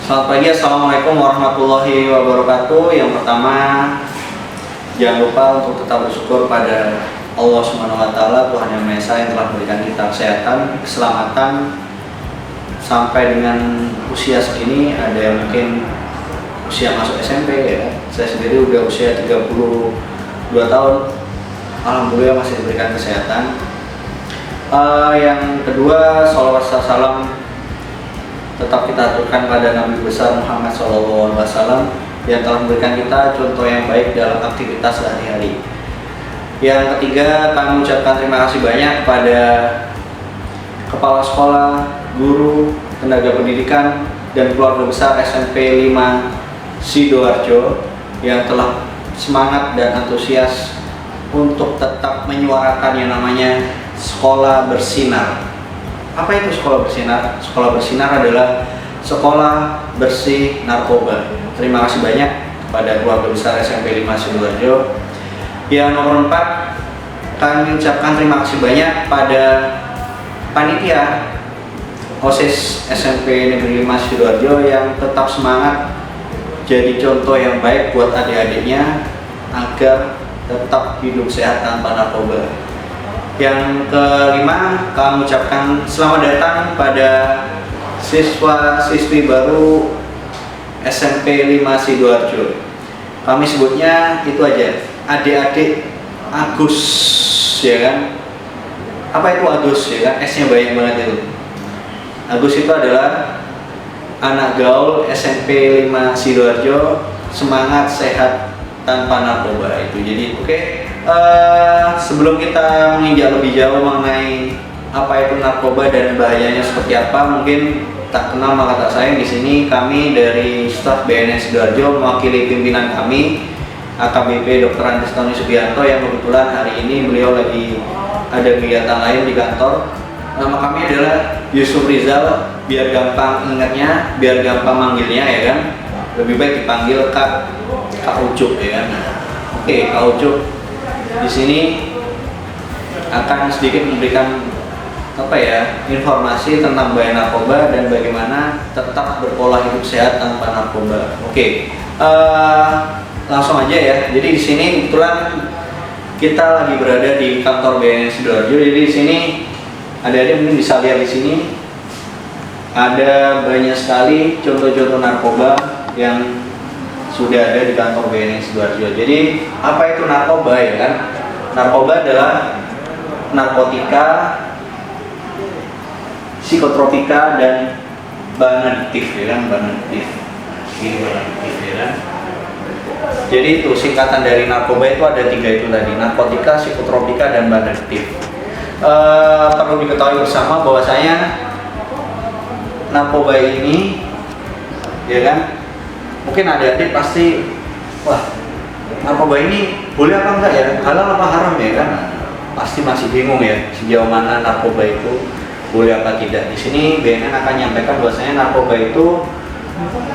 Selamat pagi, Assalamualaikum warahmatullahi wabarakatuh. Yang pertama, jangan lupa untuk tetap bersyukur pada Allah Subhanahu wa Ta'ala, Tuhan Yang Maha Esa, yang telah memberikan kita kesehatan, keselamatan sampai dengan usia segini. Ada yang mungkin usia masuk SMP ya. Saya sendiri udah usia 32 tahun. Alhamdulillah masih diberikan kesehatan. Yang kedua, sholawat salam tetap kita aturkan pada Nabi besar Muhammad SAW yang telah memberikan kita contoh yang baik dalam aktivitas sehari-hari. Yang ketiga, kami mengucapkan terima kasih banyak kepada kepala sekolah, guru, tenaga pendidikan, dan keluarga besar SMP 5 Sidoarjo yang telah semangat dan antusias untuk tetap menyuarakan yang namanya sekolah bersinar. Apa itu sekolah bersinar? Sekolah bersinar adalah sekolah bersih narkoba. Terima kasih banyak kepada keluarga besar SMP 5 Sidoarjo. Yang nomor 4, kami ucapkan terima kasih banyak pada panitia OSIS SMP Negeri 5 Sidoarjo yang tetap semangat jadi contoh yang baik buat adik-adiknya agar tetap hidup sehat tanpa narkoba. Yang kelima, kami ucapkan selamat datang pada siswa-siswi baru SMP 5 Sidoarjo. Kami sebutnya itu aja, adik-adik Agus, ya kan? Apa itu Agus, ya kan? S-nya banyak banget itu. Agus itu adalah anak gaul SMP 5 Sidoarjo, semangat sehat tanpa narkoba itu. Jadi oke. Sebelum kita menginjak lebih jauh mengenai apa itu narkoba dan bahayanya seperti apa, mungkin tak kenal maka tak sayang. Di sini kami dari staf BNS Sidoarjo mewakili pimpinan kami AKBP Dr. Andes Tony Subianto yang kebetulan hari ini beliau lagi ada kegiatan lain di kantor. Nama kami adalah Yusuf Rizal, biar gampang ingatnya, biar gampang manggilnya ya kan. Lebih baik dipanggil Kak Ucup ya kan. Oke, Kak Ucup di sini akan sedikit memberikan informasi tentang bahaya narkoba dan bagaimana tetap berpola hidup sehat tanpa narkoba. Oke, langsung aja ya. Jadi di sini kebetulan kita lagi berada di kantor BNS Sidoarjo. Jadi di sini adik-adik mungkin bisa lihat di sini ada banyak sekali contoh-contoh narkoba yang sudah ada di kantor BNS Sidoarjo. Jadi apa itu narkoba ya kan? Narkoba adalah narkotika, psikotropika, dan bahan adiktif ya kan? Bahan adiktif. Ini bahan adiktif ya kan? Jadi itu singkatan dari narkoba itu ada 3 itu tadi, narkotika, psikotropika, dan bahan adiktif. Perlu diketahui bersama bahwasanya narkoba ini ya kan, mungkin adik-adik pasti, wah narkoba ini boleh apa enggak ya, halal apa haram ya kan, pasti masih bingung ya sejauh mana narkoba itu boleh apa tidak. Di sini BNN akan menyampaikan bahwasanya narkoba itu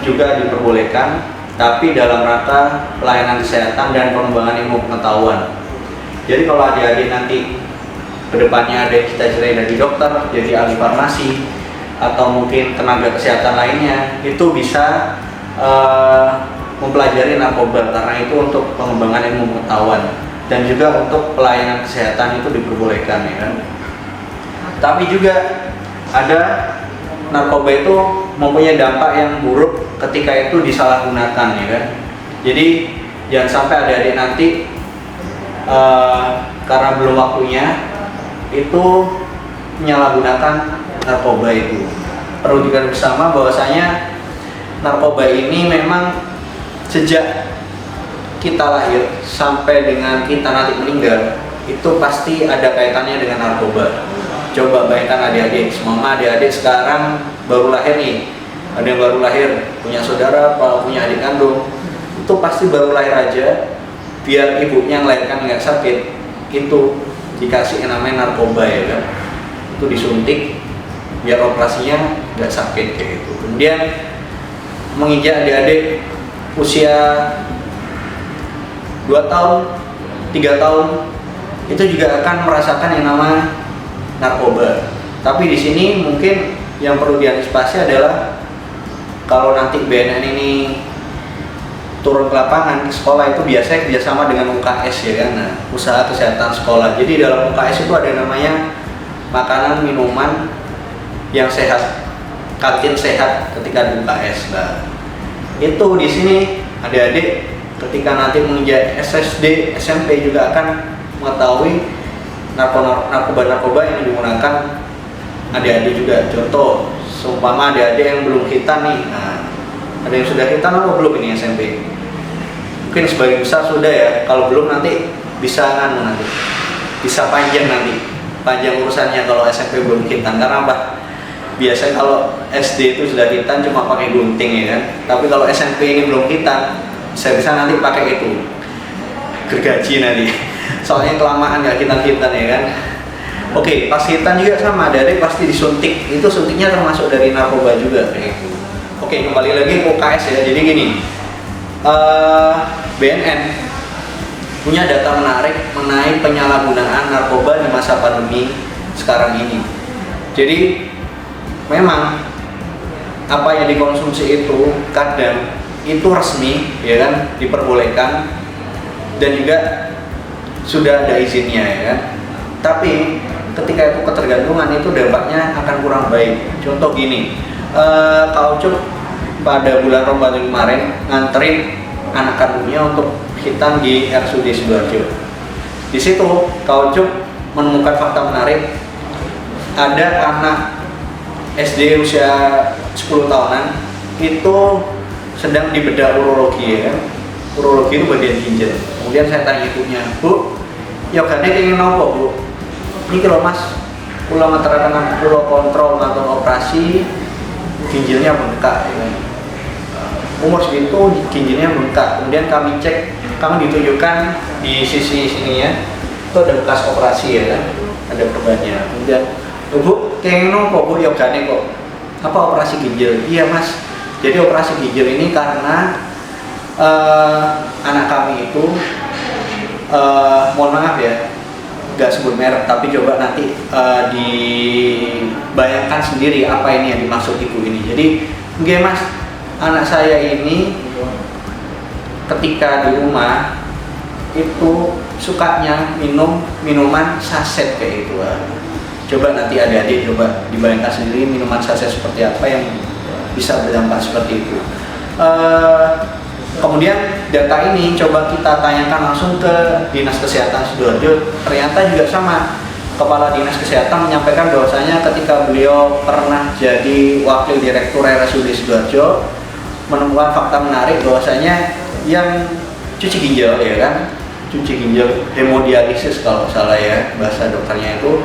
juga diperbolehkan, tapi dalam rangka pelayanan kesehatan dan pengembangan ilmu pengetahuan. Jadi kalau adik-adik nanti kedepannya ada yang cita-cita jadi dokter, jadi ahli farmasi, atau mungkin tenaga kesehatan lainnya, itu bisa mempelajari narkoba karena itu untuk pengembangan ilmu pengetahuan dan juga untuk pelayanan kesehatan itu diperbolehkan ya kan. Tapi juga ada narkoba itu mempunyai dampak yang buruk ketika itu disalahgunakan ya kan. Jadi jangan sampai adik-adik nanti karena belum waktunya itu menyalahgunakan narkoba itu. Perlu diketahui bersama bahwasanya narkoba ini memang sejak kita lahir sampai dengan kita nanti meninggal itu pasti ada kaitannya dengan narkoba. Coba bayangkan adik-adik, semua adik-adik sekarang baru lahir nih, ada yang baru lahir punya saudara apa punya adik kandung, itu pasti baru lahir aja biar ibunya melahirkan nggak sakit itu dikasih yang namanya narkoba ya kan, itu disuntik biar operasinya nggak sakit kayak gitu. Kemudian menginjak adik-adik usia 2 tahun, 3 tahun, itu juga akan merasakan yang namanya narkoba. Tapi di sini mungkin yang perlu diantisipasi adalah kalau nanti BNN ini turun ke lapangan, ke sekolah itu biasanya kerjasama dengan UKS ya kan, nah, usaha kesehatan sekolah. Jadi dalam UKS itu ada namanya makanan minuman yang sehat, kantin sehat ketika di UKS. Nah, itu di sini adik-adik ketika nanti menginjak SSD, SMP juga akan mengetahui narkoba yang digunakan adik-adik juga. Contoh, seumpama adik-adik yang belum khitan nih, nah, ada yang sudah khitan atau belum ini SMP? Mungkin sebagian besar sudah ya. Kalau belum nanti bisa bisa panjang urusannya kalau SMP belum khitan. Karena apa? Biasanya kalau SD itu sudah khitan cuma pakai gunting ya kan. Tapi kalau SMP ini belum khitan, bisa nanti pakai itu gergaji nanti. Soalnya kelamaan nggak khitan ya kan. Oke, pas khitan juga sama, adik pasti disuntik. Itu suntiknya termasuk dari narkoba juga kayak gitu. Oke, kembali lagi ke UKS ya. Jadi gini, BNN punya data menarik mengenai penyalahgunaan narkoba di masa pandemi sekarang ini. Jadi memang apa yang dikonsumsi itu kadang itu resmi ya kan, diperbolehkan dan juga sudah ada izinnya ya kan. Tapi ketika itu ketergantungan itu dampaknya akan kurang baik. Contoh gini, Kak Ucup pada bulan Ramadan kemarin nganterin anak kandungnya untuk khitan di RSUD Sidoarjo. Di situ Kak Ucup menemukan fakta menarik, ada anak SD usia 10 tahunan itu sedang dibedah urologi ya. Urologi itu bagian ginjal. Kemudian saya tanya ibunya, "Bu, yogane ingin nopo, Bu?" "Ini kalau Mas, kula ngeterakan kula kontrol nonton operasi ginjalnya bengkak ya. Umur segitu ginjalnya bengkak." Kemudian kami cek, kami ditunjukkan di sisi sininya itu ada bekas operasi ya kan, ada perbannya. Kemudian, "Bu, kayaknya kok Bu yogane kok apa operasi ginjal?" "Iya Mas, jadi operasi ginjal ini karena anak kami itu mohon maaf ya, nggak sebut merek, tapi coba nanti dibayangkan sendiri apa ini yang dimaksud ibu ini. Jadi, oke Mas, anak saya ini ketika di rumah itu sukanya minum minuman saset kayak itu. Coba nanti adik-adik coba dibayangkan sendiri minuman saset seperti apa yang bisa berdampak seperti itu. Kemudian data ini coba kita tanyakan langsung ke Dinas Kesehatan Sidoarjo. Ternyata juga sama, Kepala Dinas Kesehatan menyampaikan bahwasanya ketika beliau pernah jadi Wakil Direktur RSUD Sidoarjo menemukan fakta menarik bahwasanya yang cuci ginjal ya kan, cuci ginjal hemodialisis kalau salah ya bahasa dokternya itu,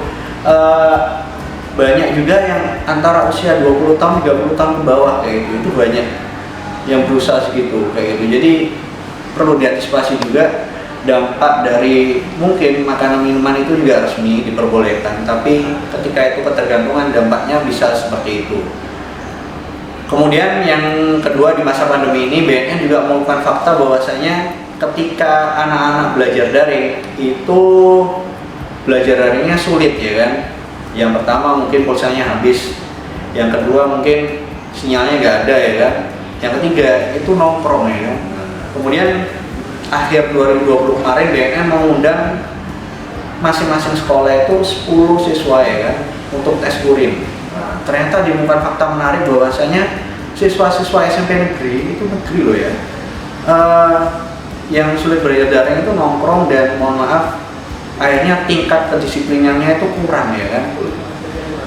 banyak juga yang antara usia 20 tahun 30 tahun ke bawah kayak itu banyak yang berusaha segitu kayak gitu. Jadi perlu diantisipasi juga dampak dari mungkin makanan minuman itu juga resmi diperbolehkan, tapi ketika itu ketergantungan dampaknya bisa seperti itu. Kemudian yang kedua, di masa pandemi ini BNN juga menemukan fakta bahwasanya ketika anak-anak belajar daring itu belajar daringnya sulit ya kan. Yang pertama mungkin pulsanya habis, yang kedua mungkin sinyalnya nggak ada ya kan, yang ketiga itu nongkrong ya kan. Kemudian akhir 2020 kemarin BNN mengundang masing-masing sekolah itu 10 siswa ya kan untuk tes urin. Ternyata ditemukan fakta menarik bahwasanya siswa-siswa SMP negeri itu negeri loh ya, yang sulit belajar daring itu nongkrong dan mohon maaf akhirnya tingkat kedisiplinannya itu kurang ya kan.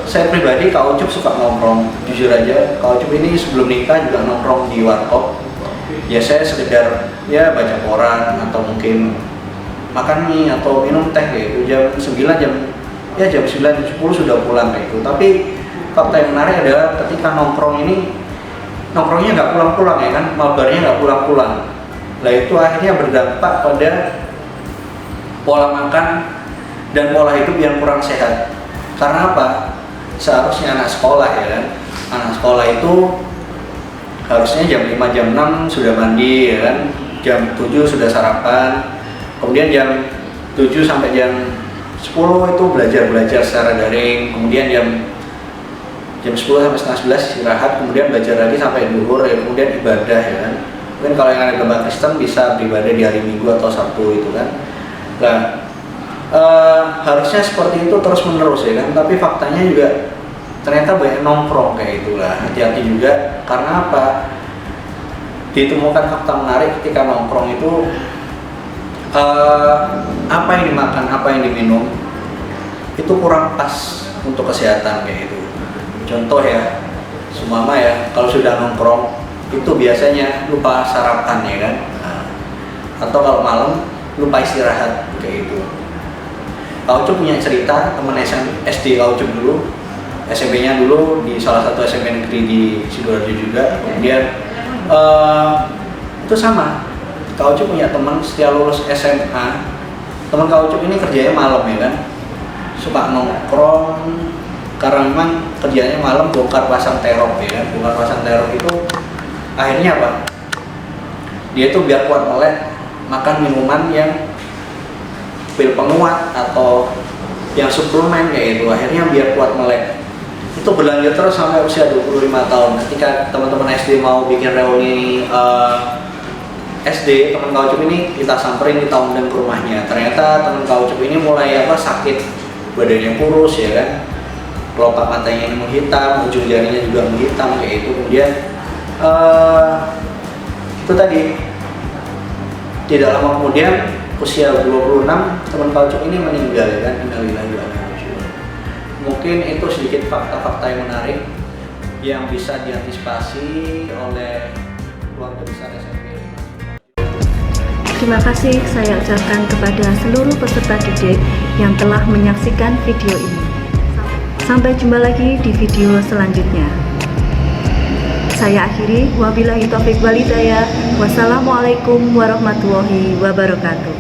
Saya pribadi Kak Ucup suka nongkrong, jujur aja Kak Ucup ini sebelum nikah juga nongkrong di warkop. Ya saya sekedar ya baca koran atau mungkin makan mie atau minum teh gitu jam 9 jam 9 jam 10 sudah pulang kayak itu. Tapi fakta yang menarik adalah ketika nongkrong ini nongkrongnya nggak pulang-pulang ya kan, mabarnya nggak pulang-pulang. Nah itu akhirnya berdampak pada pola makan dan pola hidup yang kurang sehat. Karena apa? Seharusnya anak sekolah ya kan, anak sekolah itu harusnya jam 5 jam 6 sudah mandi ya kan, jam 7 sudah sarapan, kemudian jam 7 sampai jam 10 itu belajar secara daring, kemudian jam jam 10 sampai setengah 11 istirahat, kemudian belajar lagi sampai duhur, ya kemudian ibadah ya kan. Mungkin kalau yang ada agama Kristen bisa beribadah di hari Minggu atau Sabtu itu kan. Nah, harusnya seperti itu terus menerus ya kan, tapi faktanya juga ternyata banyak nongkrong kayak itulah. Hati-hati juga, karena apa? Ditemukan fakta menarik ketika nongkrong itu apa yang dimakan, apa yang diminum itu kurang pas untuk kesehatan kayak gitu. Contoh ya, sumama ya, kalau sudah nongkrong itu biasanya lupa sarapan ya kan, atau kalau malam lupa istirahat kayak gitu. Kak Ucup punya cerita teman SD Kak Ucup dulu, SMP-nya dulu di salah satu SMP negeri di Sidoarjo juga. Kemudian itu sama, Kak Ucup punya teman setelah lulus SMA, teman Kak Ucup ini kerjanya malam ya kan, suka nongkrong karena memang kerjanya malam, bongkar pasang terop ya kan. Bongkar pasang terop itu akhirnya apa? Dia tuh biar kuat melek makan minuman yang pil penguat atau yang suplemen kayak itu, akhirnya biar kuat melek. Itu berlanjut terus sampai usia 25 tahun. Ketika teman-teman SD mau bikin reuni SD, teman Kak Ucup ini kita samperin, kita undang ke rumahnya. Ternyata teman Kak Ucup ini mulai sakit, badannya kurus ya kan, kelopak matanya ini menghitam, ujung jarinya juga menghitam kayak itu. Kemudian itu tadi tidak lama kemudian usia 26 teman Kak Ucup ini meninggal ya kan. Innalillahi wa inna ilaihi raji'un. Mungkin itu sedikit fakta-fakta yang menarik yang bisa diantisipasi oleh keluarga besar SMP. Terima kasih saya ucapkan kepada seluruh peserta didik yang telah menyaksikan video ini. Sampai jumpa lagi di video selanjutnya. Saya akhiri, wabillahi taufiq wal hidayah. Wassalamualaikum warahmatullahi wabarakatuh.